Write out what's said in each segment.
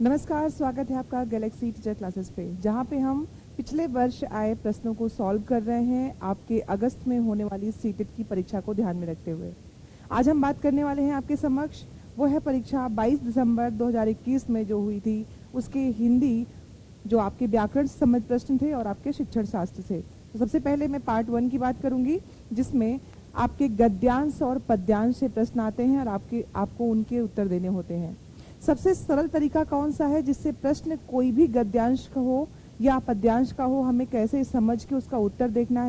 नमस्कार, स्वागत है आपका गैलेक्सी टीचर क्लासेस पे, जहाँ पे हम पिछले वर्ष आए प्रश्नों को सॉल्व कर रहे हैं आपके अगस्त में होने वाली सीटेट की परीक्षा को ध्यान में रखते हुए। आज हम बात करने वाले हैं आपके समक्ष, वो है परीक्षा 22 दिसंबर 2021 में जो हुई थी, उसके हिंदी जो आपके व्याकरण से संबंधित प्रश्न थे और आपके शिक्षण शास्त्र से। तो सबसे पहले मैं पार्ट 1 की बात करूँगी, जिसमें आपके गद्यांश और पद्यांश से प्रश्न आते हैं और आपको उनके उत्तर देने होते हैं। सबसे सरल तरीका कौन सा है जिससे प्रश्न कोई भी गद्यांश का हो या पद्यांश का हो, हमें कैसे समझ के उसका उत्तर देना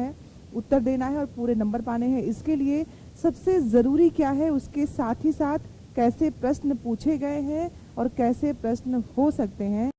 है और पूरे नंबर पाने हैं। इसके लिए सबसे ज़रूरी क्या है, उसके साथ ही साथ कैसे प्रश्न पूछे गए हैं और कैसे प्रश्न हो सकते हैं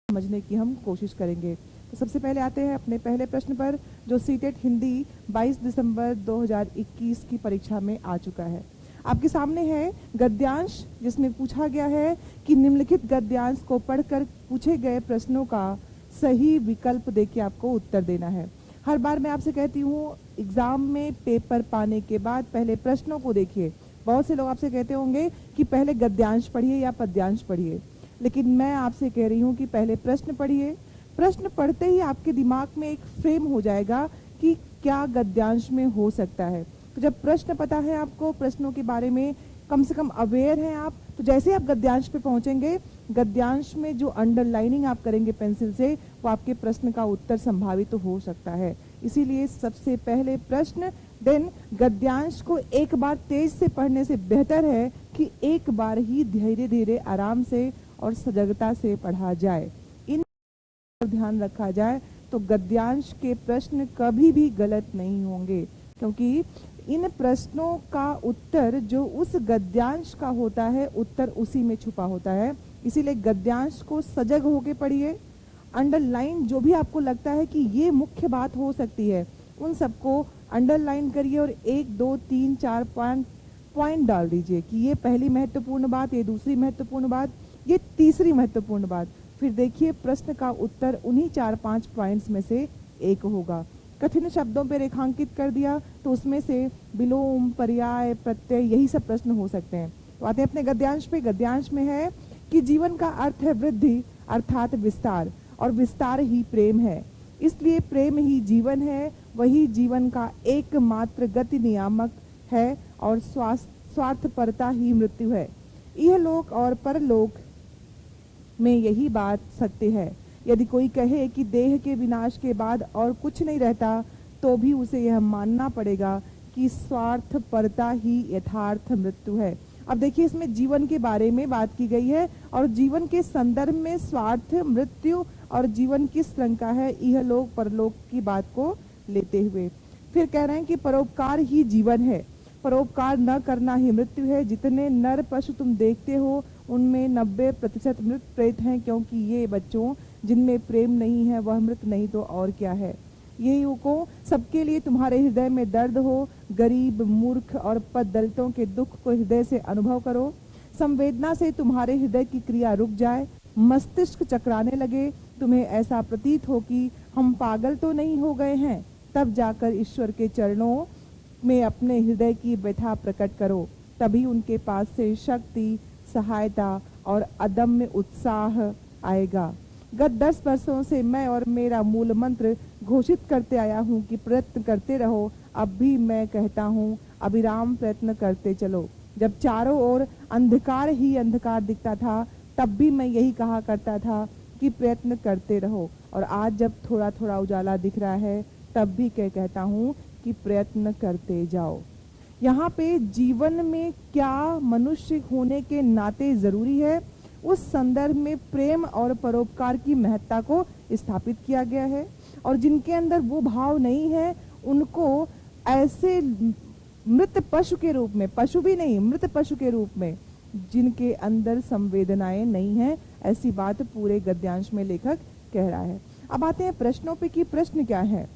समझने की हम कोशिश करेंगे। तो सबसे पहले आते हैं अपने पहले प्रश्न पर, जो सीटेट हिंदी 22 दिसंबर 2021 की परीक्षा में आ चुका है। आपके सामने है गद्यांश, जिसमें पूछा गया है कि निम्नलिखित गद्यांश को पढ़कर पूछे गए प्रश्नों का सही विकल्प देके आपको उत्तर देना है। हर बार मैं आपसे कहती हूँ, एग्जाम में पेपर पाने के बाद पहले प्रश्नों को देखिए। बहुत से लोग आपसे कहते होंगे कि पहले गद्यांश पढ़िए या पद्यांश पढ़िए, लेकिन मैं आपसे कह रही हूँ कि पहले प्रश्न पढ़िए। प्रश्न पढ़ते ही आपके दिमाग में एक फ्रेम हो जाएगा कि क्या गद्यांश में हो सकता है। तो जब प्रश्न पता है आपको, प्रश्नों के बारे में कम से कम अवेयर हैं आप, तो जैसे आप गद्यांश पे पहुंचेंगे, गद्यांश में जो अंडरलाइनिंग आप करेंगे पेंसिल से, वो आपके प्रश्न का उत्तर संभावित तो हो सकता है। इसीलिए सबसे पहले प्रश्न, देन गद्यांश को एक बार तेज से पढ़ने से बेहतर है कि एक बार ही धीरे धीरे आराम से और सजगता से पढ़ा जाए। इन ध्यान रखा जाए तो गद्यांश के प्रश्न कभी भी गलत नहीं होंगे, क्योंकि इन प्रश्नों का उत्तर जो उस गद्यांश का होता है, उत्तर उसी में छुपा होता है। इसीलिए गद्यांश को सजग होके पढ़िए। अंडरलाइन जो भी आपको लगता है कि ये मुख्य बात हो सकती है, उन सबको अंडरलाइन करिए और 1, 2, 3, 4 पॉइंट डाल दीजिए कि ये पहली महत्वपूर्ण बात, ये दूसरी महत्वपूर्ण बात, ये तीसरी महत्वपूर्ण बात। फिर देखिए प्रश्न का उत्तर उन्हीं 4-5 पॉइंट्स में से एक होगा। कठिन शब्दों पे रेखांकित कर दिया तो उसमें से विलोम, पर्याय, प्रत्यय, यही सब प्रश्न हो सकते हैं। तो आते हैं अपने गद्यांश पे। गद्यांश में है कि जीवन का अर्थ है वृद्धि, अर्थात विस्तार, और विस्तार ही प्रेम है। इसलिए प्रेम ही जीवन है, वही जीवन का एकमात्र गति नियामक है, और स्वार्थपरता ही मृत्यु है। यह लोक और परलोक में यही बात सत्य है। यदि कोई कहे कि देह के विनाश के बाद और कुछ नहीं रहता, तो भी उसे यह मानना पड़ेगा कि स्वार्थपरता ही यथार्थ मृत्यु है। अब देखिए, इसमें जीवन के बारे में बात की गई है और जीवन के संदर्भ में स्वार्थ, मृत्यु और जीवन किस रंग का है, यह लोक परलोक की बात को लेते हुए फिर कह रहे हैं कि परोपकार ही जीवन है, परोपकार न करना ही मृत्यु है। जितने नर पशु तुम देखते हो, उनमें 90% मृत प्रेत हैं, क्योंकि ये बच्चों जिनमें प्रेम नहीं है वह मृत नहीं तो और क्या है। ये युवकों, सबके लिए तुम्हारे हृदय में दर्द हो, गरीब, मूर्ख और पद दलितों के दुख को हृदय से अनुभव करो। संवेदना से तुम्हारे हृदय की क्रिया रुक जाए, मस्तिष्क चकराने लगे, तुम्हें ऐसा प्रतीत हो कि हम पागल तो नहीं हो गए हैं। तब जाकर ईश्वर के चरणों में अपने हृदय की व्यथा प्रकट करो, तभी उनके पास से शक्ति, सहायता और अदम्य उत्साह आएगा। गत 10 वर्षों से मैं और मेरा मूल मंत्र घोषित करते आया हूँ कि प्रयत्न करते रहो। अब भी मैं कहता हूँ, अविराम प्रयत्न करते चलो। जब चारों ओर अंधकार ही अंधकार दिखता था, तब भी मैं यही कहा करता था कि प्रयत्न करते रहो। और आज जब थोड़ा थोड़ा उजाला दिख रहा है, तब भी कहता हूँ कि प्रयत्न करते जाओ। यहाँ पे जीवन में क्या मनुष्य होने के नाते जरूरी है, उस संदर्भ में प्रेम और परोपकार की महत्ता को स्थापित किया गया है। और जिनके अंदर वो भाव नहीं है, उनको ऐसे मृत पशु के रूप में, पशु भी नहीं, मृत पशु के रूप में, जिनके अंदर संवेदनाएं नहीं है, ऐसी बात पूरे गद्यांश में लेखक कह रहा है। अब आते हैं प्रश्नों पे कि प्रश्न क्या है।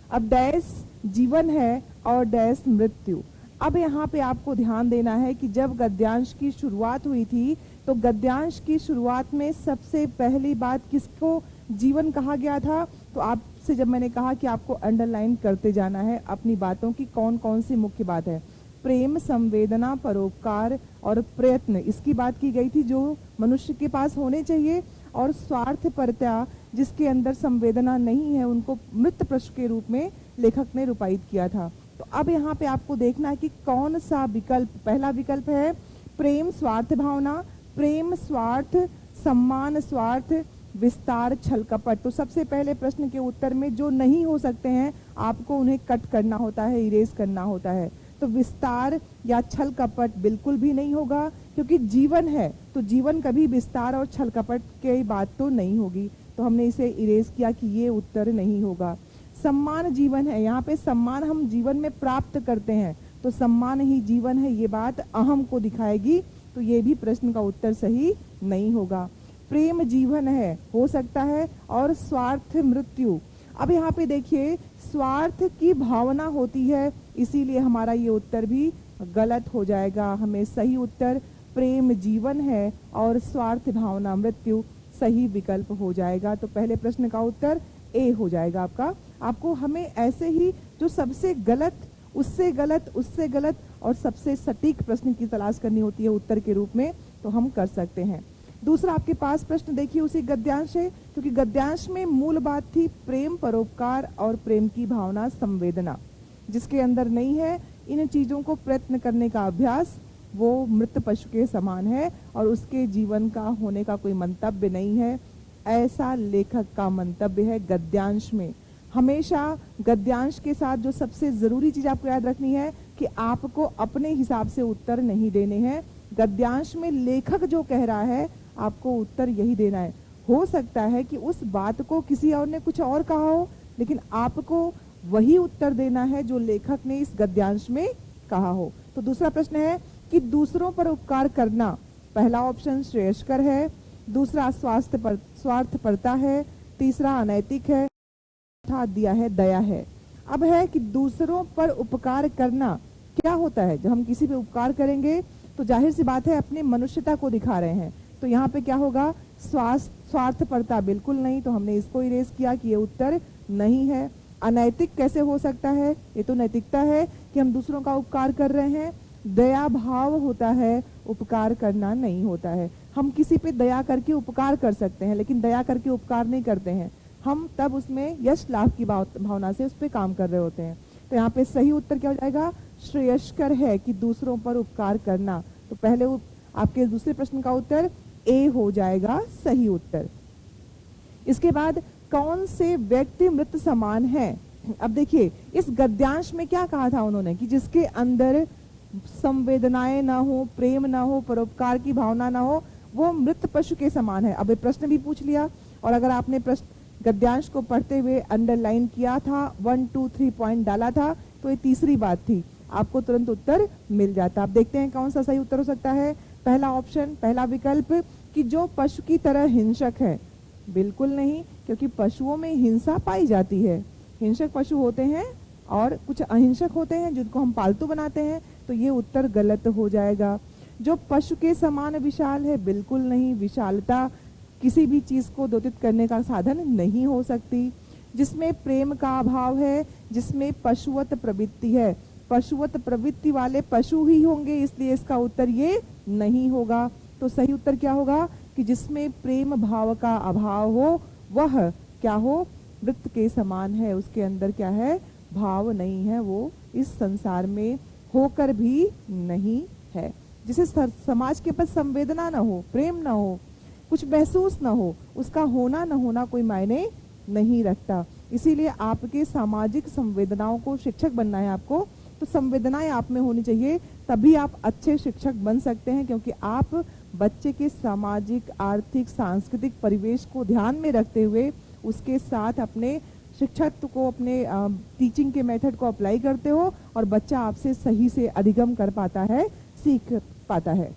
अब डैश जीवन है और डैश मृत्यु। अब यहाँ पे आपको ध्यान देना है कि जब गद्यांश की शुरुआत हुई थी, तो गद्यांश की शुरुआत में सबसे पहली बात किसको जीवन कहा गया था। तो आपसे जब मैंने कहा कि आपको अंडरलाइन करते जाना है अपनी बातों की कौन कौन सी मुख्य बात है, प्रेम, संवेदना, परोपकार और प्रयत्न, इसकी बात की गई थी जो मनुष्य के पास होने चाहिए। और स्वार्थपरता, जिसके अंदर संवेदना नहीं है, उनको मृत पशु के रूप में लेखक ने रूपायित किया था। तो अब यहाँ पे आपको देखना है कि कौन सा विकल्प, पहला विकल्प है प्रेम स्वार्थ भावना, प्रेम स्वार्थ, सम्मान स्वार्थ, विस्तार छल कपट। तो सबसे पहले प्रश्न के उत्तर में जो नहीं हो सकते हैं आपको उन्हें कट करना होता है, इरेज करना होता है। तो विस्तार या छल कपट बिल्कुल भी नहीं होगा, क्योंकि जीवन है तो जीवन कभी विस्तार और छल कपट की बात तो नहीं होगी। तो हमने इसे इरेज किया कि ये उत्तर नहीं होगा। सम्मान जीवन है, यहाँ पे सम्मान हम जीवन में प्राप्त करते हैं, तो सम्मान ही जीवन है, ये बात अहम को दिखाएगी। तो ये भी प्रश्न का उत्तर सही नहीं होगा। प्रेम जीवन है, हो सकता है, और स्वार्थ मृत्यु। अब यहाँ पे देखिए स्वार्थ की भावना होती है, इसीलिए हमारा ये उत्तर भी गलत हो जाएगा। हमें सही उत्तर प्रेम जीवन है और स्वार्थ भावना मृत्यु सही विकल्प हो जाएगा। तो पहले प्रश्न का उत्तर ए हो जाएगा आपका। आपको हमें ऐसे ही जो सबसे गलत, उससे गलत, उससे गलत और सबसे सटीक प्रश्न की तलाश करनी होती है उत्तर के रूप में, तो हम कर सकते हैं। दूसरा आपके पास प्रश्न देखिए उसी गद्यांश है, क्योंकि गद्यांश में मूल बात थी प्रेम, परोपकार और प्रेम की भावना, संवेदना। जिसके अंदर नहीं है, इन चीजों को प्रयत्न करने का अभ्यास, वो मृत पशु के समान है और उसके जीवन का होने का कोई मंतव्य नहीं है, ऐसा लेखक का मंतव्य है गद्यांश में। हमेशा गद्यांश के साथ जो सबसे जरूरी चीज आपको याद रखनी है कि आपको अपने हिसाब से उत्तर नहीं देने हैं। गद्यांश में लेखक जो कह रहा है आपको उत्तर यही देना है। हो सकता है कि उस बात को किसी और ने कुछ और कहा हो, लेकिन आपको वही उत्तर देना है जो लेखक ने इस गद्यांश में कहा हो। तो दूसरा प्रश्न है कि दूसरों पर उपकार करना, पहला ऑप्शन श्रेयस्कर है, दूसरा स्वार्थपरता है, तीसरा अनैतिक है, चौथा दिया है दया है। अब है कि दूसरों पर उपकार करना क्या होता है। जब हम किसी पे उपकार करेंगे तो जाहिर सी बात है अपनी मनुष्यता को दिखा रहे हैं। तो यहाँ पे क्या होगा, स्वार्थपरता बिल्कुल नहीं, तो हमने इसको इरेज किया कि ये उत्तर नहीं है। अनैतिक कैसे हो सकता है, ये तो नैतिकता है कि हम दूसरों का उपकार कर रहे हैं। दया भाव होता है, उपकार करना नहीं होता है। हम किसी पे दया करके उपकार कर सकते हैं, लेकिन दया करके उपकार नहीं करते हैं, हम तब उसमें यश लाभ की भावना से उस पर काम कर रहे होते हैं। तो यहाँ पे सही उत्तर क्या हो जाएगा, श्रेयस्कर है कि दूसरों पर उपकार करना। तो पहले आपके दूसरे प्रश्न का उत्तर ए हो जाएगा सही उत्तर। इसके बाद कौन से व्यक्ति मृत समान है। अब देखिए इस गद्यांश में क्या कहा था उन्होंने कि जिसके अंदर संवेदनाएं ना हो, प्रेम ना हो, परोपकार की भावना ना हो, वो मृत पशु के समान है। अब ये प्रश्न भी पूछ लिया, और अगर आपने प्रश्न गद्यांश को पढ़ते हुए अंडरलाइन किया था, 1 2 3 पॉइंट डाला था, तो ये तीसरी बात थी, आपको तुरंत उत्तर मिल जाता। आप देखते हैं कौन सा सही उत्तर हो सकता है। पहला ऑप्शन, पहला विकल्प कि जो पशु की तरह हिंसक है, बिल्कुल नहीं, क्योंकि पशुओं में हिंसा पाई जाती है। हिंसक पशु होते हैं और कुछ अहिंसक होते हैं जिनको हम पालतू बनाते हैं, तो ये उत्तर गलत हो जाएगा। जो पशु के समान विशाल है, बिल्कुल नहीं, विशालता किसी भी चीज को द्योतित करने का साधन नहीं हो सकती। जिसमें प्रेम का अभाव है, जिसमें पशुवत प्रवृत्ति है, पशुवत प्रवृत्ति वाले पशु ही होंगे, इसलिए इसका उत्तर ये नहीं होगा। तो सही उत्तर क्या होगा कि जिसमें प्रेम भाव का अभाव हो, वह क्या हो, मृत के समान है, उसके अंदर क्या है, भाव नहीं है, वो इस संसार में होकर भी नहीं है। जिसे समाज के प्रति संवेदना ना हो, प्रेम ना हो, कुछ महसूस ना हो, उसका होना न होना कोई मायने नहीं रखता। इसीलिए आपके सामाजिक संवेदनाओं को शिक्षक बनना है आपको, तो संवेदनाएं आप में होनी चाहिए, तभी आप अच्छे शिक्षक बन सकते हैं, क्योंकि आप बच्चे के सामाजिक, आर्थिक, सांस्कृतिक परिवेश को ध्यान में रखते हुए उसके साथ अपने शिक्षक को, अपने टीचिंग के मेथड को अप्लाई करते हो, और बच्चा आपसे सही से अधिगम कर पाता है, सीख पाता है।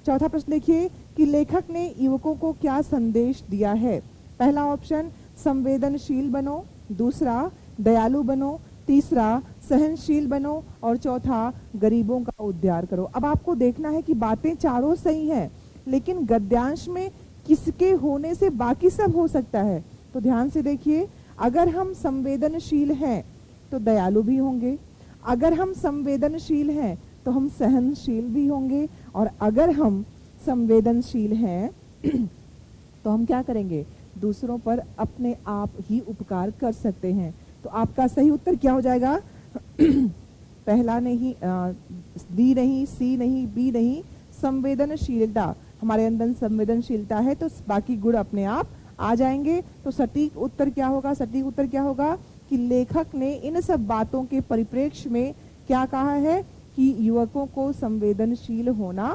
चौथा प्रश्न देखिए कि लेखक ने युवकों को क्या संदेश दिया है। पहला ऑप्शन संवेदनशील बनो, दूसरा दयालु बनो, तीसरा सहनशील बनो, और चौथा गरीबों का उद्धार करो। अब आपको देखना है कि बातें चारों सही हैं, लेकिन गद्यांश में किसके होने से बाकी सब हो सकता है। तो ध्यान से देखिए, अगर हम संवेदनशील हैं तो दयालु भी होंगे, अगर हम संवेदनशील हैं तो हम सहनशील भी होंगे, और अगर हम संवेदनशील हैं तो हम क्या करेंगे, दूसरों पर अपने आप ही उपकार कर सकते हैं। तो आपका सही उत्तर क्या हो जाएगा? पहला नहीं, डी नहीं, सी नहीं, बी नहीं, संवेदनशीलता। हमारे अंदर संवेदनशीलता है तो बाकी गुण अपने आप आ जाएंगे। तो सटीक उत्तर क्या होगा? सटीक उत्तर क्या होगा कि लेखक ने इन सब बातों के परिप्रेक्ष्य में क्या कहा है कि युवकों को संवेदनशील होना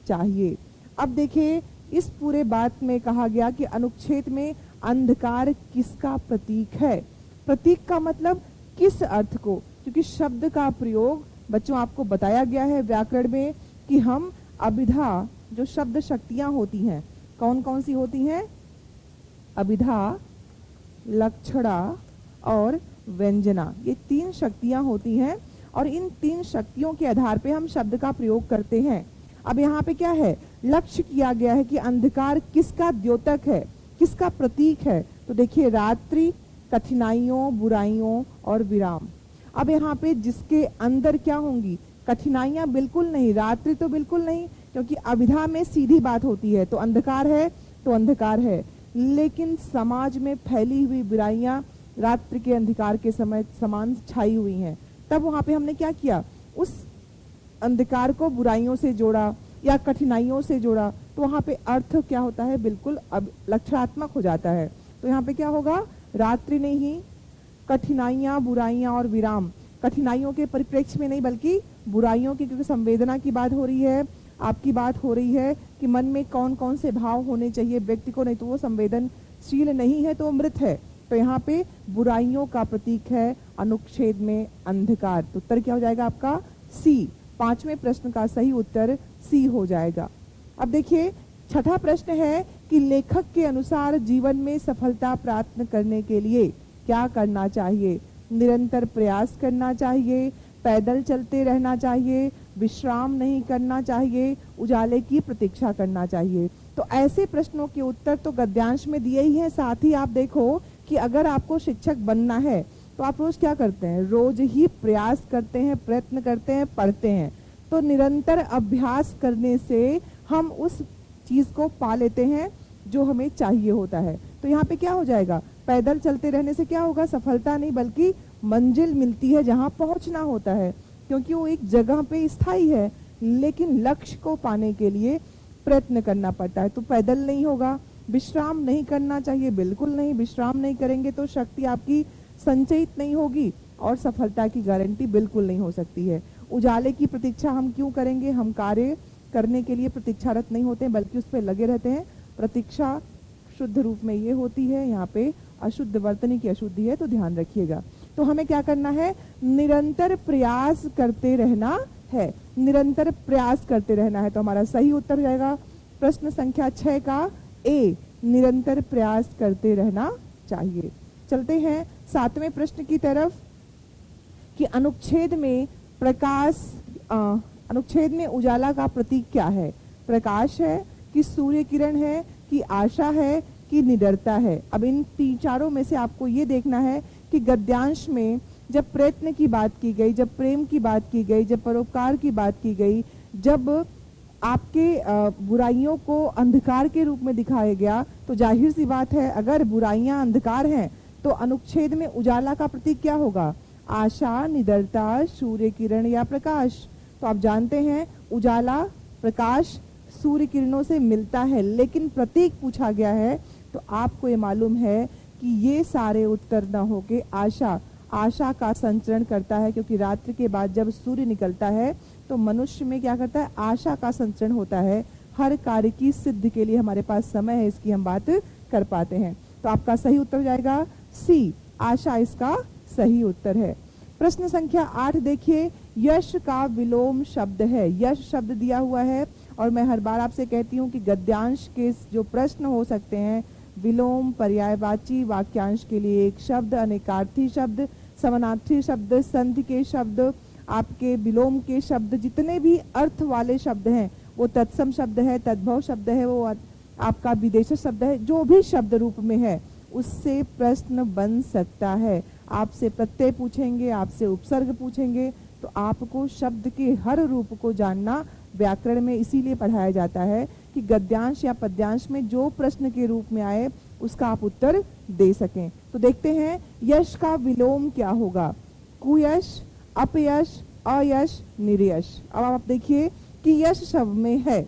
चाहिए। अब देखिए, इस पूरे बात में कहा गया कि अनुच्छेद में अंधकार किसका प्रतीक है। प्रतीक का मतलब किस अर्थ को, क्योंकि शब्द का प्रयोग बच्चों आपको बताया गया है व्याकरण में कि हम अभिधा, जो शब्द शक्तियां होती हैं, कौन कौन सी होती हैं? अभिधा, लक्षणा और व्यंजना, ये 3 शक्तियां होती हैं, और इन 3 शक्तियों के आधार पे हम शब्द का प्रयोग करते हैं। अब यहाँ पे क्या है, लक्ष्य किया गया है कि अंधकार किसका द्योतक है, किसका प्रतीक है। तो देखिए, रात्रि, कठिनाइयों, बुराइयों और विराम। अब यहाँ पे जिसके अंदर क्या होंगी, कठिनाइयां बिल्कुल नहीं, रात्रि तो बिल्कुल नहीं, क्योंकि अभिधा में सीधी बात होती है, तो अंधकार है तो अंधकार है। लेकिन समाज में फैली हुई बुराइयां रात्रि के अंधकार के समय समान छाई हुई हैं। तब वहां पे हमने क्या किया, उस अंधकार को बुराइयों से जोड़ा या कठिनाइयों से जोड़ा, तो वहां पे अर्थ क्या होता है, बिल्कुल अब लक्षणात्मक हो जाता है। तो यहाँ पे क्या होगा, रात्रि नहीं, कठिनाइयां, बुराइयां और विराम। कठिनाइयों के परिप्रेक्ष्य में नहीं, बल्कि बुराइयों की, क्योंकि संवेदना की बात हो रही है, आपकी बात हो रही है कि मन में कौन कौन से भाव होने चाहिए व्यक्ति को, नहीं तो वो संवेदनशील नहीं है तो वो मृत है। तो यहाँ पे बुराइयों का प्रतीक है अनुच्छेद में अंधकार। तो उत्तर क्या हो जाएगा आपका? सी। 5वें प्रश्न का सही उत्तर सी हो जाएगा। अब देखिए, छठा प्रश्न है कि लेखक के अनुसार जीवन में सफलता प्राप्त करने के लिए क्या करना चाहिए? निरंतर प्रयास करना चाहिए, पैदल चलते रहना चाहिए, विश्राम नहीं करना चाहिए, उजाले की प्रतीक्षा करना चाहिए। तो ऐसे प्रश्नों के उत्तर तो गद्यांश में दिए ही हैं। साथ ही आप देखो कि अगर आपको शिक्षक बनना है तो आप रोज क्या करते हैं, रोज ही प्रयास करते हैं, प्रयत्न करते हैं, पढ़ते हैं। तो निरंतर अभ्यास करने से हम उस चीज को पा लेते हैं जो हमें चाहिए होता है। तो यहाँ पे क्या हो जाएगा, पैदल चलते रहने से क्या होगा, सफलता नहीं बल्कि मंजिल मिलती है जहाँ पहुंचना होता है, क्योंकि वो एक जगह पे स्थायी है। लेकिन लक्ष्य को पाने के लिए प्रयत्न करना पड़ता है, तो पैदल नहीं होगा। विश्राम नहीं करना चाहिए, बिल्कुल नहीं। विश्राम नहीं करेंगे तो शक्ति आपकी संचयित नहीं होगी और सफलता की गारंटी बिल्कुल नहीं हो सकती है। उजाले की प्रतीक्षा हम क्यों करेंगे, हम कार्य करने के लिए प्रतीक्षारत नहीं होते बल्कि उस पर लगे रहते हैं। प्रतीक्षा शुद्ध रूप में ये होती है, यहाँ पे अशुद्ध वर्तनी की अशुद्धि है, तो ध्यान रखिएगा। तो हमें क्या करना है, निरंतर प्रयास करते रहना है, निरंतर प्रयास करते रहना है। तो हमारा सही उत्तर जाएगा प्रश्न संख्या 6 का ए, निरंतर प्रयास करते रहना चाहिए। चलते हैं 7वें प्रश्न की तरफ कि अनुच्छेद में अनुच्छेद में उजाला का प्रतीक क्या है? प्रकाश है कि सूर्य किरण है कि आशा है कि निडरता है? अब इन 3-4 में से आपको ये देखना है कि गद्यांश में जब प्रयत्न की बात की गई, जब प्रेम की बात की गई, जब परोपकार की बात की गई, जब आपके बुराइयों को अंधकार के रूप में दिखाया गया, तो जाहिर सी बात है अगर बुराइयां अंधकार हैं तो अनुच्छेद में उजाला का प्रतीक क्या होगा? आशा, निडरता, सूर्य किरण या प्रकाश। तो आप जानते हैं उजाला, प्रकाश सूर्य किरणों से मिलता है, लेकिन प्रतीक पूछा गया है तो आपको ये मालूम है कि ये सारे उत्तर न होके आशा का संचरण करता है, क्योंकि रात्रि के बाद जब सूर्य निकलता है तो मनुष्य में क्या करता है, आशा का संचरण होता है। हर कार्य की सिद्धि के लिए हमारे पास समय है, इसकी हम बात कर पाते हैं। तो आपका सही उत्तर हो जाएगा सी, आशा इसका सही उत्तर है। प्रश्न संख्या 8 देखिए, यश का विलोम शब्द है। यश शब्द दिया हुआ है और मैं हर बार आपसे कहती हूँ कि गद्यांश के जो प्रश्न हो सकते हैं, विलोम, पर्यायवाची, वाक्यांश के लिए एक शब्द, अनेकार्थी शब्द, समानार्थी शब्द, संधि के शब्द, आपके विलोम के शब्द, जितने भी अर्थ वाले शब्द हैं, वो तत्सम शब्द है, तद्भव शब्द है, वो आपका विदेश शब्द है, जो भी शब्द रूप में है उससे प्रश्न बन सकता है। आपसे प्रत्यय पूछेंगे, आपसे उपसर्ग पूछेंगे, तो आपको शब्द के हर रूप को जानना व्याकरण में इसीलिए पढ़ाया जाता है कि गद्यांश या पद्यांश में जो प्रश्न के रूप में आए उसका आप उत्तर दे सकें। तो देखते हैं यश का विलोम क्या होगा। कुयश, अपयश, अयश, निर्यश। अब आप देखिए कि यश शब्द में है,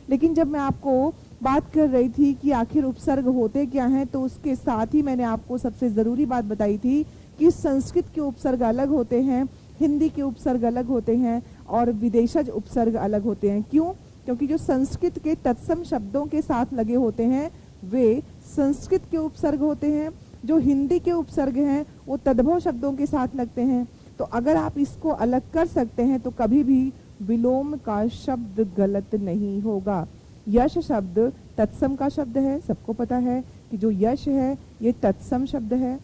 लेकिन जब मैं आपको बात कर रही थी कि आखिर उपसर्ग होते क्या हैं, तो उसके साथ ही मैंने आपको सबसे जरूरी बात बताई थी कि संस्कृत के उपसर्ग अलग होते हैं, हिंदी के उपसर्ग अलग होते हैं और विदेशज उपसर्ग अलग होते हैं। क्यों? क्योंकि जो संस्कृत के तत्सम शब्दों के साथ लगे होते हैं वे संस्कृत के उपसर्ग होते हैं, जो हिंदी के उपसर्ग हैं वो तद्भव शब्दों के साथ लगते हैं। तो अगर आप इसको अलग कर सकते हैं तो कभी भी विलोम का शब्द गलत नहीं होगा। यश शब्द तत्सम का शब्द है, सबको पता है कि जो यश है ये तत्सम शब्द है।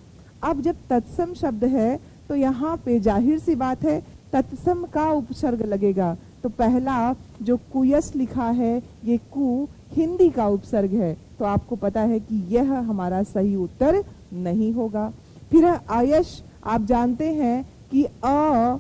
अब जब तत्सम शब्द है तो यहाँ पे जाहिर सी बात है तत्सम का उपसर्ग लगेगा। तो पहला जो कुयस लिखा है ये कु हिंदी का उपसर्ग है, तो आपको पता है कि यह हमारा सही उत्तर नहीं होगा। फिर आयश, आप जानते हैं कि अ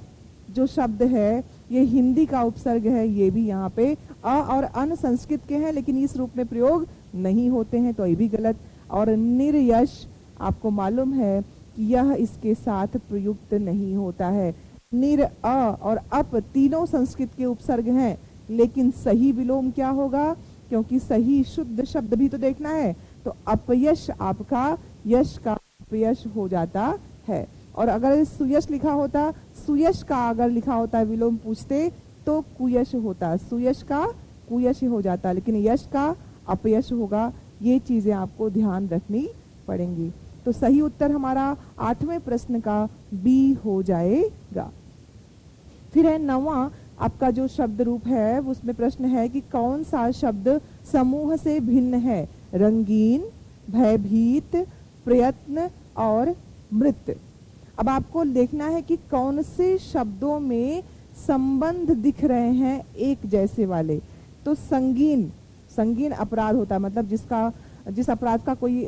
जो शब्द है ये हिंदी का उपसर्ग है, ये भी यहाँ पे अ और अन संस्कृत के हैं लेकिन इस रूप में प्रयोग नहीं होते हैं, तो ये भी गलत। और निर्यश, आपको मालूम है कि यह इसके साथ प्रयुक्त नहीं होता है। निर, अ और अप तीनों संस्कृत के उपसर्ग हैं, लेकिन सही विलोम क्या होगा? क्योंकि सही शुद्ध शब्द भी तो देखना है। तो अपयश आपका यश का अपयश हो जाता है। और अगर सुयश लिखा होता, सुयश का अगर लिखा होता विलोम पूछते तो कुयश होता, सुयश का कुयश हो जाता, लेकिन यश का अपयश होगा। ये चीजें आपको ध्यान रखनी पड़ेंगी। तो सही उत्तर हमारा 8वें प्रश्न का बी हो जाएगा। फिर है 9वां आपका जो शब्द रूप है उसमें प्रश्न है कि कौन सा शब्द समूह से भिन्न है? रंगीन, भयभीत, प्रयत्न और मृत। अब आपको देखना है कि कौन से शब्दों में संबंध दिख रहे हैं एक जैसे वाले। तो संगीन, संगीन अपराध होता है, मतलब जिस अपराध का कोई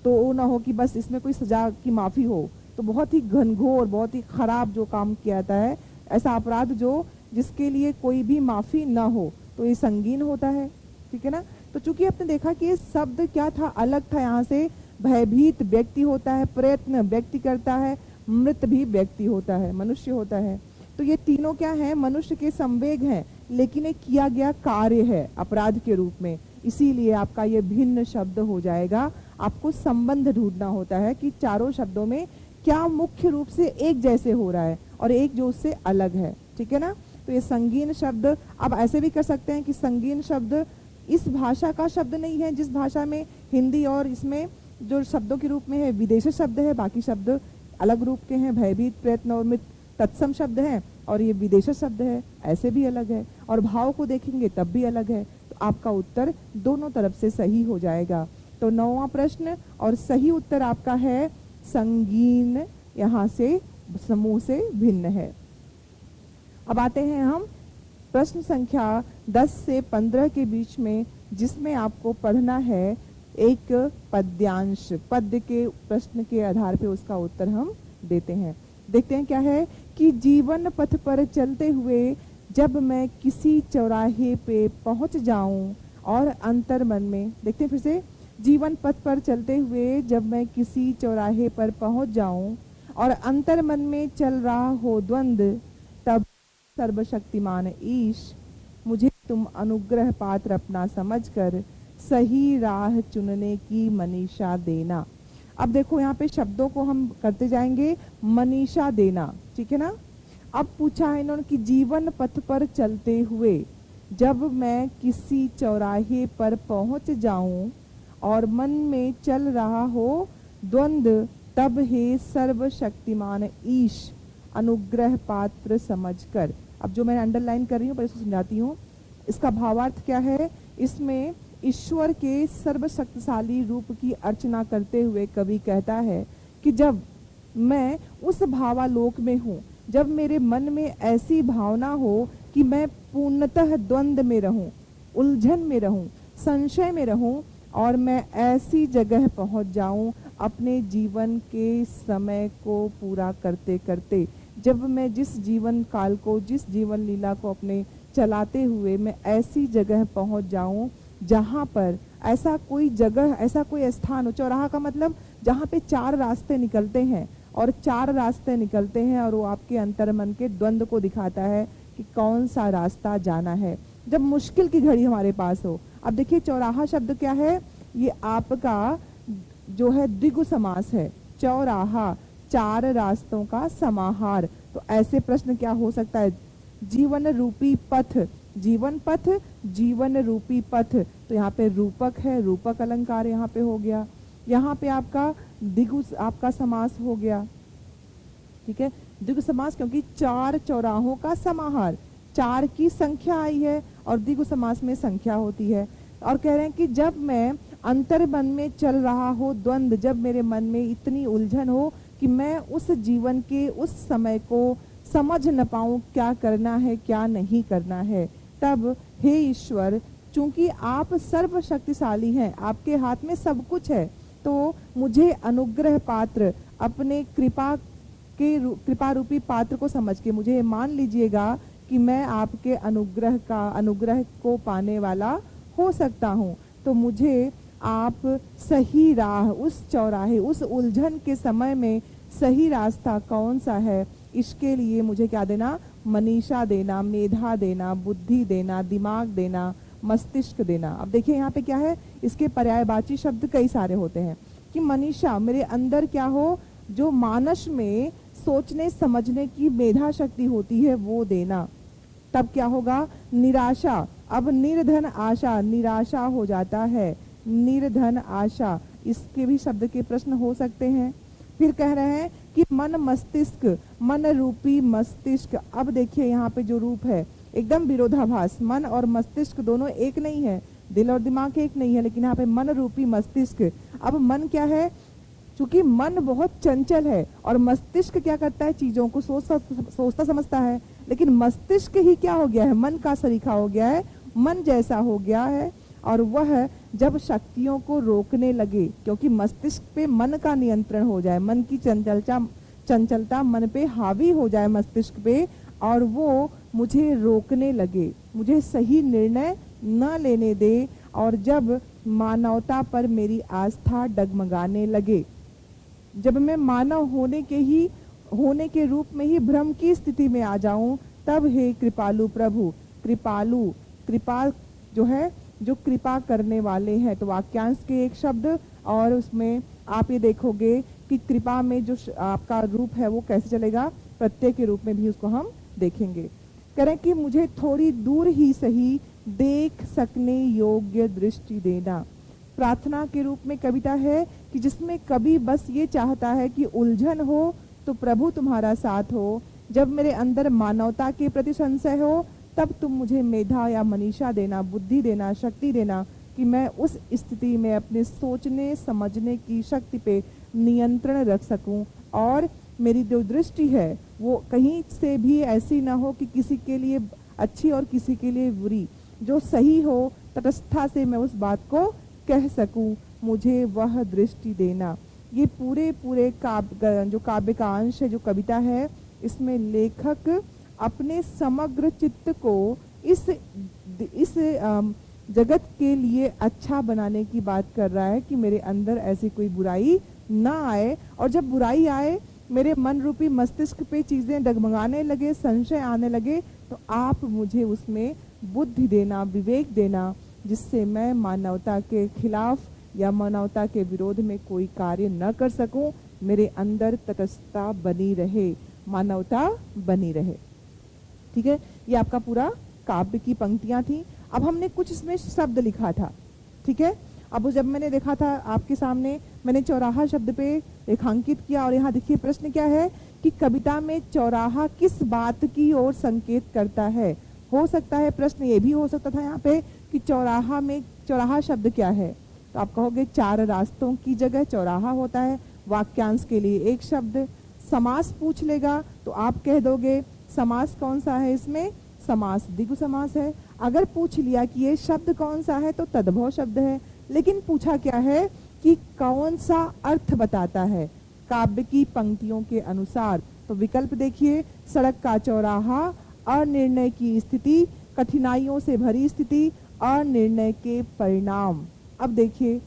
तो ना हो कि बस इसमें कोई सजा की माफी हो, तो बहुत ही घनघोर, बहुत ही खराब जो काम किया जाता है, ऐसा अपराध जो जिसके लिए कोई भी माफी ना हो, तो ये संगीन होता है। ठीक है ना? तो चूंकि आपने देखा कि ये शब्द क्या था, अलग था। यहाँ से भयभीत व्यक्ति होता है, प्रयत्न व्यक्ति करता है, मृत भी व्यक्ति होता है, मनुष्य होता है। तो ये तीनों क्या है? मनुष्य के संवेग हैं, लेकिन एक किया गया कार्य है अपराध के रूप में, इसीलिए आपका ये भिन्न शब्द हो जाएगा। आपको संबंध ढूंढना होता है कि चारों शब्दों में क्या मुख्य रूप से एक जैसे हो रहा है और एक जो उससे अलग है। ठीक है ना? तो ये संगीन शब्द, अब ऐसे भी कर सकते हैं कि संगीन शब्द इस भाषा का शब्द नहीं है जिस भाषा में हिंदी, और इसमें जो शब्दों के रूप में है विदेशी शब्द है, बाकी शब्द अलग रूप के हैं। भयभीत, प्रयत्न और मृत तत्सम शब्द है और ये विदेशी शब्द है, ऐसे भी अलग है। और भाव को देखेंगे तब भी अलग है। तो आपका उत्तर दोनों तरफ से सही हो जाएगा। तो 9वां प्रश्न और सही उत्तर आपका है संगीन, यहाँ से समूह से भिन्न है। अब आते हैं हम प्रश्न संख्या 10 से 15 के बीच में, जिसमें आपको पढ़ना है एक पद्यांश। पद्य के प्रश्न के आधार पे उसका उत्तर हम देते हैं। देखते हैं क्या है कि जीवन पथ पर चलते हुए जब मैं किसी चौराहे पे पहुंच जाऊं और अंतर मन में, देखते हैं फिर से, जीवन पथ पर चलते हुए जब मैं किसी चौराहे पर पहुंच जाऊं और अंतर मन में चल रहा हो द्वंद्व, तब सर्वशक्तिमान ईश मुझे तुम अनुग्रह पात्र अपना समझकर सही राह चुनने की मनीषा देना। अब देखो यहाँ पे शब्दों को हम करते जाएंगे, मनीषा देना। ठीक है ना? अब पूछा है इन्होंने कि जीवन पथ पर चलते हुए जब मैं किसी चौराहे पर पहुंच जाऊं और मन में चल रहा हो द्वंद्व, तब हे सर्वशक्तिमान ईश अनुग्रह पात्र समझकर। अब जो मैं अंडरलाइन कर रही हूँ पर इसको समझाती हूँ। इसका भावार्थ क्या है? इसमें ईश्वर के सर्वशक्तिशाली रूप की अर्चना करते हुए कवि कहता है कि जब मैं उस भावालोक में हूँ, जब मेरे मन में ऐसी भावना हो कि मैं पूर्णतः द्वंद्व में रहूं, उलझन में रहूं, संशय में रहूं, और मैं ऐसी जगह पहुंच जाऊं अपने जीवन के समय को पूरा करते करते, जब मैं जिस जीवन काल को, जिस जीवन लीला को अपने चलाते हुए मैं ऐसी जगह पहुंच जाऊं जहां पर ऐसा कोई जगह, ऐसा कोई स्थान हो। चौराहा का मतलब जहां पे चार रास्ते निकलते हैं, और चार रास्ते निकलते हैं और वो आपके अंतर मन के द्वंद्व को दिखाता है कि कौन सा रास्ता जाना है, जब मुश्किल की घड़ी हमारे पास हो। अब देखिए चौराहा शब्द क्या है, ये आपका जो है द्विगु समास है। चौराहा, चार रास्तों का समाहार। तो ऐसे प्रश्न क्या हो सकता है, जीवन रूपी पथ, जीवन पथ, जीवन रूपी पथ। तो यहाँ पे रूपक है, रूपक अलंकार यहाँ पे हो गया। यहाँ पे आपका द्विगु आपका समास हो गया, ठीक है। द्विगु समास क्योंकि चार चौराहों का समाहार, चार की संख्या आई है और द्विगु समास में संख्या होती है। और कह रहे हैं कि जब मैं अंतर मन में चल रहा हो द्वंद, जब मेरे मन में इतनी उलझन हो कि मैं उस जीवन के उस समय को समझ न पाऊं क्या करना है क्या नहीं करना है, तब हे ईश्वर, चूंकि आप सर्वशक्तिशाली हैं, आपके हाथ में सब कुछ है, तो मुझे अनुग्रह पात्र, अपने कृपा रूपी पात्र को समझ के मुझे मान लीजिएगा कि मैं आपके अनुग्रह को पाने वाला हो सकता हूँ। तो मुझे आप सही राह, उस चौराहे, उस उलझन के समय में सही रास्ता कौन सा है, इसके लिए मुझे क्या देना, मनीषा देना, मेधा देना, बुद्धि देना, दिमाग देना, मस्तिष्क देना। अब देखिए यहाँ पे क्या है, इसके पर्यायवाची शब्द कई सारे होते हैं कि मनीषा, मेरे अंदर क्या हो, जो मानस में सोचने समझने की मेधा शक्ति होती है वो देना। तब क्या होगा, निराशा, अब निर्धन आशा, निराशा हो जाता है, निर्धन आशा, इसके भी शब्द के प्रश्न हो सकते हैं। फिर कह रहे हैं कि मन मस्तिष्क, मन रूपी मस्तिष्क। अब देखिए यहाँ पे जो रूप है एकदम विरोधाभास, मन और मस्तिष्क दोनों एक नहीं है, दिल और दिमाग एक नहीं है, लेकिन यहाँ पे मन रूपी मस्तिष्क। अब मन क्या है, चूंकि मन बहुत चंचल है और मस्तिष्क क्या करता है, चीजों को सोचता समझता है, लेकिन मस्तिष्क ही क्या हो गया है, मन का सरीखा हो गया है, मन जैसा हो गया है। और वह जब शक्तियों को रोकने लगे, क्योंकि मस्तिष्क पे मन का नियंत्रण हो जाए, मन की चंचलता मन पे हावी हो जाए मस्तिष्क पे, और वो मुझे रोकने लगे, मुझे सही निर्णय न लेने दे, और जब मानवता पर मेरी आस्था डगमगाने लगे, जब मैं मानव होने के रूप में ही भ्रम की स्थिति में आ जाऊं, तब हे कृपालु प्रभु, कृपा जो है, जो कृपा करने वाले हैं। तो वाक्यांश के एक शब्द, और उसमें आप ये देखोगे कि कृपा में जो आपका रूप है वो कैसे चलेगा, प्रत्यय के रूप में भी उसको हम देखेंगे। करें कि मुझे थोड़ी दूर ही सही देख सकने योग्य दृष्टि देना। प्रार्थना के रूप में कविता है कि जिसमें कभी बस ये चाहता है कि उलझन हो तो प्रभु तुम्हारा साथ हो, जब मेरे अंदर मानवता के प्रति संशय हो तब तुम मुझे मेधा या मनीषा देना, बुद्धि देना, शक्ति देना, कि मैं उस स्थिति में अपने सोचने समझने की शक्ति पे नियंत्रण रख सकूं, और मेरी जो दृष्टि है वो कहीं से भी ऐसी ना हो कि किसी के लिए अच्छी और किसी के लिए बुरी, जो सही हो तटस्थता से मैं उस बात को कह सकूं, मुझे वह दृष्टि देना। ये पूरे जो काव्य का अंश है, जो कविता है, इसमें लेखक अपने समग्र चित्त को इस जगत के लिए अच्छा बनाने की बात कर रहा है कि मेरे अंदर ऐसी कोई बुराई ना आए, और जब बुराई आए, मेरे मन रूपी मस्तिष्क पे चीजें डगमगाने लगे, संशय आने लगे, तो आप मुझे उसमें बुद्धि देना, विवेक देना, जिससे मैं मानवता के खिलाफ या मानवता के विरोध में कोई कार्य न कर सकूं, मेरे अंदर तटस्थता बनी रहे, मानवता बनी रहे। ठीक है, ये आपका पूरा काव्य की पंक्तियां थी। अब हमने कुछ इसमें शब्द लिखा था, ठीक है। अब जब मैंने देखा था आपके सामने, मैंने चौराहा शब्द पे रेखांकित किया, और यहाँ देखिए प्रश्न क्या है कि कविता में चौराहा किस बात की ओर संकेत करता है। हो सकता है प्रश्न ये भी हो सकता था यहाँ पे कि चौराहा शब्द क्या है, तो आप कहोगे चार रास्तों की जगह चौराहा होता है। वाक्यांश के लिए एक शब्द, समास पूछ लेगा तो आप कह दोगे समास कौन सा है, इसमें समास द्विगु समास है। अगर पूछ लिया कि ये शब्द कौन सा है तो तद्भव शब्द है, लेकिन पूछा क्या है कि कौन सा अर्थ बताता है। काव्य की पंक्तियों के अनुसार तो विकल्प देखिए, सड़क का चौराहा, अनिर्णय की स्थिति, कठिनाइयों से भरी स्थिति, अनिर्णय के परिणाम। अब देखिए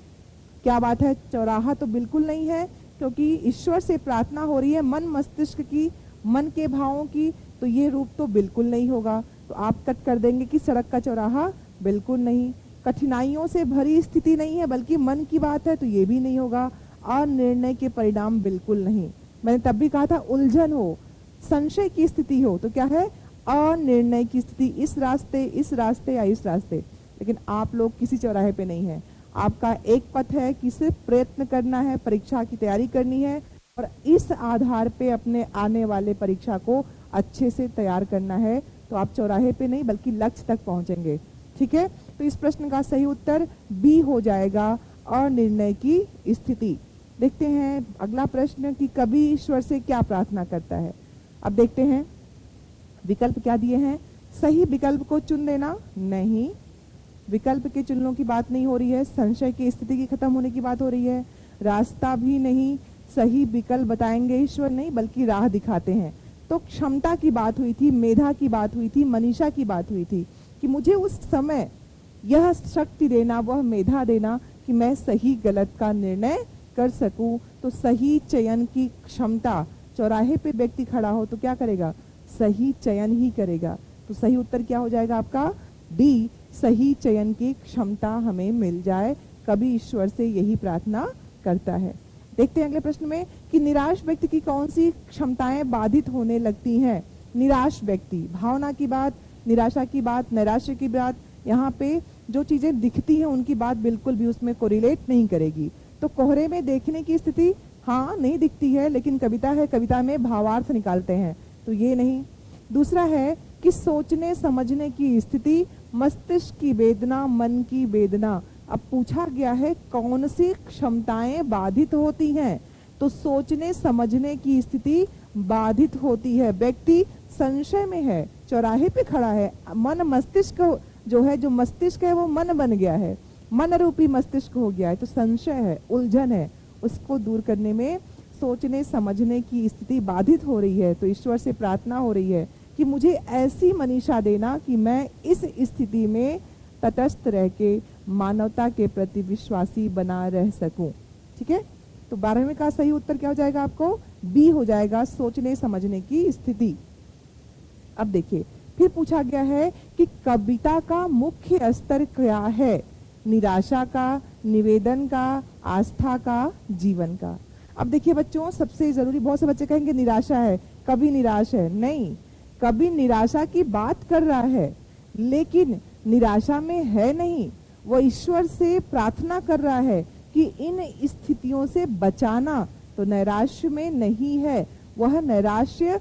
क्या बात है, चौराहा तो बिल्कुल नहीं है, क्योंकि ईश्वर से प्रार्थना हो रही है मन मस्तिष्क की, मन के भावों की, तो ये रूप तो बिल्कुल नहीं होगा। तो आप कट कर देंगे कि सड़क का चौराहा बिल्कुल नहीं। कठिनाइयों से भरी स्थिति नहीं है, बल्कि मन की बात है, तो ये भी नहीं होगा। अनिर्णय के परिणाम बिल्कुल नहीं। मैंने तब भी कहा था उलझन हो, संशय की स्थिति हो, तो क्या है, अनिर्णय की स्थिति, इस रास्ते या इस रास्ते। लेकिन आप लोग किसी चौराहे पे नहीं है, आपका एक पथ है कि सिर्फ प्रयत्न करना है, परीक्षा की तैयारी करनी है और इस आधार पे अपने आने वाले परीक्षा को अच्छे से तैयार करना है। तो आप चौराहे पे नहीं बल्कि लक्ष्य तक पहुंचेंगे। ठीक है, तो इस प्रश्न का सही उत्तर बी हो जाएगा, अनिर्णय की स्थिति। देखते हैं अगला प्रश्न कि कवि ईश्वर से क्या प्रार्थना करता है। अब देखते हैं विकल्प क्या दिए हैं। सही विकल्प को चुन देना, नहीं, विकल्प के चुनने की बात नहीं हो रही है, संशय की स्थिति की खत्म होने की बात हो रही है। रास्ता भी नहीं, सही विकल्प बताएंगे ईश्वर नहीं बल्कि राह दिखाते हैं। तो क्षमता की बात हुई थी, मेधा की बात हुई थी, मनीषा की बात हुई थी कि मुझे उस समय यह शक्ति देना, वह मेधा देना कि मैं सही गलत का निर्णय कर सकूं। तो सही चयन की क्षमता, चौराहे पे व्यक्ति खड़ा हो तो क्या करेगा, सही चयन ही करेगा। तो सही उत्तर क्या हो जाएगा आपका, डी, सही चयन की क्षमता हमें मिल जाए। कभी ईश्वर से यही प्रार्थना करता है। देखते हैं अगले प्रश्न में कि निराश व्यक्ति की कौन सी क्षमताएं बाधित होने लगती हैं। निराश व्यक्ति, भावना की बात, निराशा की बात, नैराश्य की बात, यहाँ पे जो चीजें दिखती हैं उनकी बात बिल्कुल भी उसमें कोरिलेट नहीं करेगी। तो कोहरे में देखने की स्थिति, हाँ नहीं दिखती है, लेकिन कविता है, कविता में भावार्थ निकालते हैं, तो ये नहीं। दूसरा है कि सोचने समझने की स्थिति, मस्तिष्क की वेदना, मन की वेदना। अब पूछा गया है कौन सी क्षमताएं बाधित होती हैं, तो सोचने समझने की स्थिति बाधित होती है। व्यक्ति संशय में है, चौराहे पे खड़ा है, मन मस्तिष्क जो है, जो मस्तिष्क है वो मन बन गया है, मन रूपी मस्तिष्क हो गया है, तो संशय है, उलझन है, उसको दूर करने में सोचने समझने की स्थिति बाधित हो रही है। तो ईश्वर से प्रार्थना हो रही है कि मुझे ऐसी मनीषा देना कि मैं इस स्थिति में तटस्थ रह के मानवता के प्रति विश्वासी बना रह सकूं। ठीक है, तो 12वें का सही उत्तर क्या हो जाएगा आपको, बी हो जाएगा, सोचने समझने की स्थिति। अब देखिए फिर पूछा गया है कि कविता का मुख्य स्तर क्या है, निराशा का, निवेदन का, आस्था का, जीवन का। अब देखिए बच्चों, सबसे जरूरी, बहुत से बच्चे कहेंगे निराशा है, कवि निराश है, नहीं, कवि निराशा की बात कर रहा है लेकिन निराशा में है नहीं, वो ईश्वर से प्रार्थना कर रहा है कि इन स्थितियों से बचाना। तो नैराश्य में नहीं है, वह नैराश्य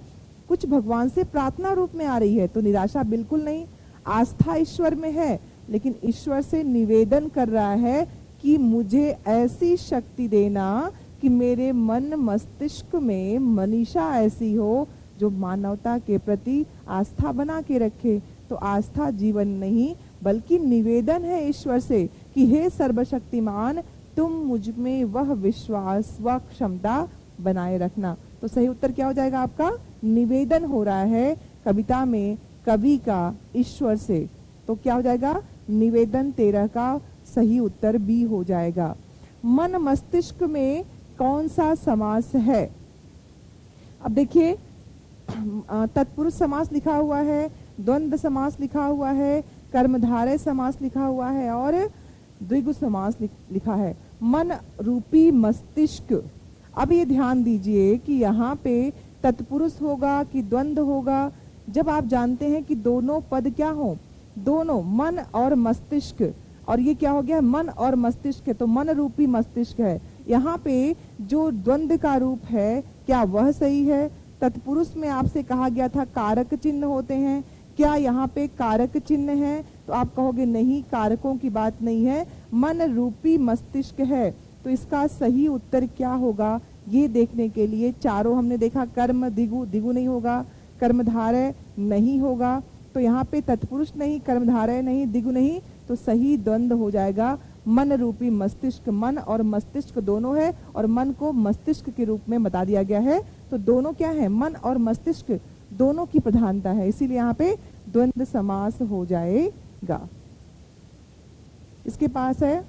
कुछ भगवान से प्रार्थना रूप में आ रही है, तो निराशा बिल्कुल नहीं। आस्था ईश्वर में है, लेकिन ईश्वर से निवेदन कर रहा है कि मुझे ऐसी शक्ति देना कि मेरे मन मस्तिष्क में मनीषा ऐसी हो जो मानवता के प्रति आस्था बना के रखे। तो आस्था जीवन नहीं बल्कि निवेदन है ईश्वर से कि हे सर्वशक्तिमान, तुम मुझ में वह विश्वास, वह क्षमता बनाए रखना। तो सही उत्तर क्या हो जाएगा आपका, निवेदन हो रहा है कविता में कवि का ईश्वर से, तो क्या हो जाएगा, निवेदन 13 का सही उत्तर बी हो जाएगा। मन मस्तिष्क में कौन सा समास है। अब देखिए तत्पुरुष समास लिखा हुआ है, द्वंद्व समास लिखा हुआ है, कर्मधारय समास लिखा हुआ है और द्विगु समास लिखा है। मन रूपी मस्तिष्क, अब ये ध्यान दीजिए कि यहाँ पे तत्पुरुष होगा कि द्वंद्व होगा। जब आप जानते हैं कि दोनों पद क्या हो, दोनों मन और मस्तिष्क, और ये क्या हो गया, मन और मस्तिष्क है, तो मन रूपी मस्तिष्क है। यहाँ पे जो द्वंद्व का रूप है क्या वह सही है। तत्पुरुष में आपसे कहा गया था कारक चिन्ह होते हैं, क्या यहाँ पे कारक चिन्ह है, तो आप कहोगे नहीं, कारकों की बात नहीं है, मन रूपी मस्तिष्क है। तो इसका सही उत्तर क्या होगा ये देखने के लिए चारों हमने देखा, कर्म दिगु, दिगु नहीं होगा, कर्मधारय नहीं होगा, तो यहाँ पे तत्पुरुष नहीं, कर्मधारय नहीं, दिगु नहीं, तो सही द्वंद्व हो जाएगा मन रूपी मस्तिष्क, मन और मस्तिष्क दोनों है और मन को मस्तिष्क के रूप में बता दिया गया है। तो दोनों क्या है, मन और मस्तिष्क दोनों की प्रधानता है, इसीलिए यहाँ पे द्वंद्व समास हो जाएगा। इसके पास है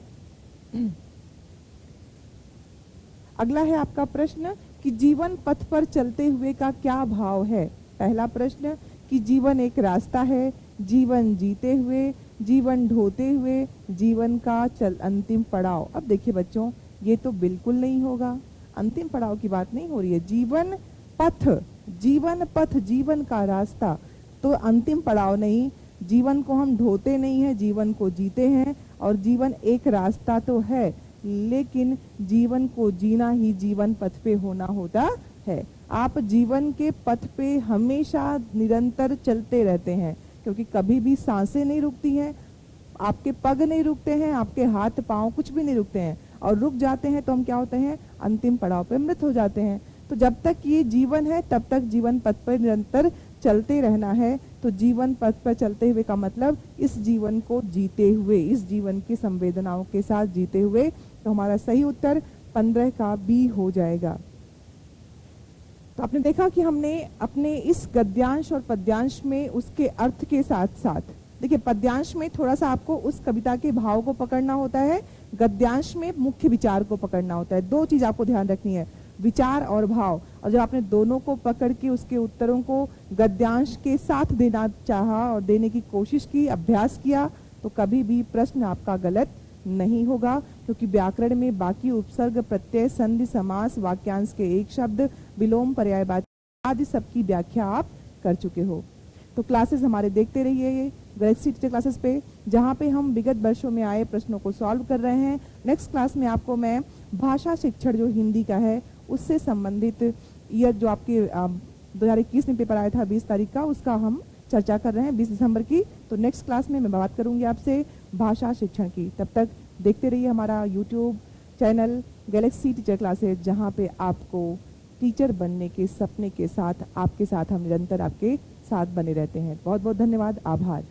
अगला है आपका प्रश्न कि जीवन पथ पर चलते हुए का क्या भाव है। पहला प्रश्न कि जीवन एक रास्ता है, जीवन जीते हुए, जीवन ढोते हुए, जीवन का अंतिम पड़ाव। अब देखिए बच्चों, ये तो बिल्कुल नहीं होगा, अंतिम पड़ाव की बात नहीं हो रही है। जीवन पथ, जीवन पथ, जीवन का रास्ता, तो अंतिम पड़ाव नहीं। जीवन को हम ढोते नहीं है, जीवन को जीते हैं। और जीवन एक रास्ता तो है, लेकिन जीवन को जीना ही जीवन पथ पे होना होता है। आप जीवन के पथ पे हमेशा निरंतर चलते रहते हैं, क्योंकि कभी भी सांसें नहीं रुकती हैं, आपके पग नहीं रुकते हैं, आपके हाथ पांव कुछ भी नहीं रुकते हैं। और रुक जाते हैं तो हम क्या होते हैं, अंतिम पड़ाव पे मृत हो जाते हैं। तो जब तक ये जीवन है तब तक जीवन पथ पर निरंतर चलते रहना है। तो जीवन पथ पर चलते हुए का मतलब इस जीवन को जीते हुए, इस जीवन की संवेदनाओं के साथ जीते हुए। तो हमारा सही उत्तर 15 का बी हो जाएगा। तो आपने देखा कि हमने अपने इस गद्यांश और पद्यांश में उसके अर्थ के साथ साथ, देखिए पद्यांश में थोड़ा सा आपको उस कविता के भाव को पकड़ना होता है, गद्यांश में मुख्य विचार को पकड़ना होता है। दो चीज आपको ध्यान रखनी है, विचार और भाव। और जब आपने दोनों को पकड़ के उसके उत्तरों को गद्यांश के साथ देना चाहा और देने की कोशिश की, अभ्यास किया, तो कभी भी प्रश्न आपका गलत नहीं होगा, क्योंकि व्याकरण में बाकी उपसर्ग, प्रत्यय, संधि, समास, वाक्यांश के एक शब्द, विलोम, पर्यायवाची आदि सबकी व्याख्या आप कर चुके हो। तो क्लासेस हमारे देखते रहिए गैलेक्सी टीचर क्लासेस पे, जहाँ पे हम विगत वर्षों में आए प्रश्नों को सॉल्व कर रहे हैं। नेक्स्ट क्लास में आपको मैं भाषा शिक्षण जो हिंदी का है उससे संबंधित ईयर जो आपके 2021 में पेपर आया था 20 तारीख का, उसका हम चर्चा कर रहे हैं 20 दिसंबर की। तो नेक्स्ट क्लास में मैं बात करूंगी आपसे भाषा शिक्षण की। तब तक देखते रहिए हमारा YouTube channel Galaxy teacher classes, जहाँ पे आपको टीचर बनने के सपने के साथ आपके साथ हम निरंतर आपके साथ बने रहते हैं। बहुत बहुत धन्यवाद, आभार।